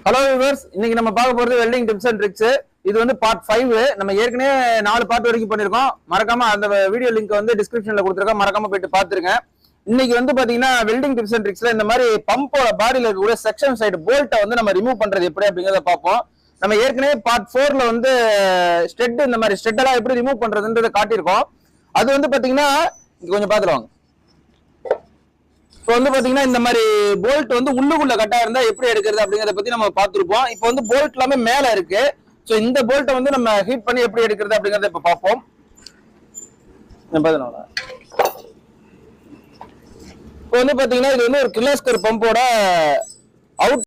Hello viewers, இன்னைக்கு நம்ம பார்க்க போறது வெல்டிங் டிப்ஸ் அண்ட் ட்ரிக்ஸ். இது வந்து பார்ட் 5. நம்ம ஏற்கனவே 4 பார்ட் வரைக்கும் பண்ணிருக்கோம். மறக்காம அந்த வீடியோ லிங்க் வந்து டிஸ்கிரிப்ஷன்ல கொடுத்துருக்கோம், மறக்காம போயிட்டு பாத்துருங்க. இன்னைக்கு வந்து பாத்தீங்கன்னா வெல்டிங் டிப்ஸ் அண்ட் ட்ரிக்ஸ்ல இந்த மாதிரி பம்போட பாடியில இருக்கக்கூடிய செக்ஷன் சைடு போல்ட்டை வந்து நம்ம ரிமூவ் பண்றது எப்படி அப்படிங்கறத பார்ப்போம். நம்ம ஏற்கனவே பார்ட் 4ல வந்து ஸ்டெட், இந்த மாதிரி ஸ்டெட் எல்லாம் எப்படி ரிமூவ் பண்றதுன்றதை காட்டியிருக்கோம். அது வந்து பாத்தீங்கன்னா இங்க கொஞ்சம் பாத்துருவாங்க. இப்போ வந்து பாத்தீங்கன்னா இந்த மாதிரி போல்ட் வந்து உள்ளுக்குள்ள கட்டா இருந்தா எப்படி எடுக்கிறது அப்படிங்கறத பத்தி நம்ம பார்த்திருப்போம். இப்போ வந்து போல்ட் எல்லாமே மேல இருக்கு. சோ இந்த போல்ட்டை வந்து நம்ம ஹீட் பண்ணி எப்படி எடுக்கிறது அப்படிங்கறத இப்ப பார்ப்போம். இப்போ வந்து பாத்தீங்கன்னா இது வந்து ஒரு கிர்லோஸ்கர் பம்போட அவுட்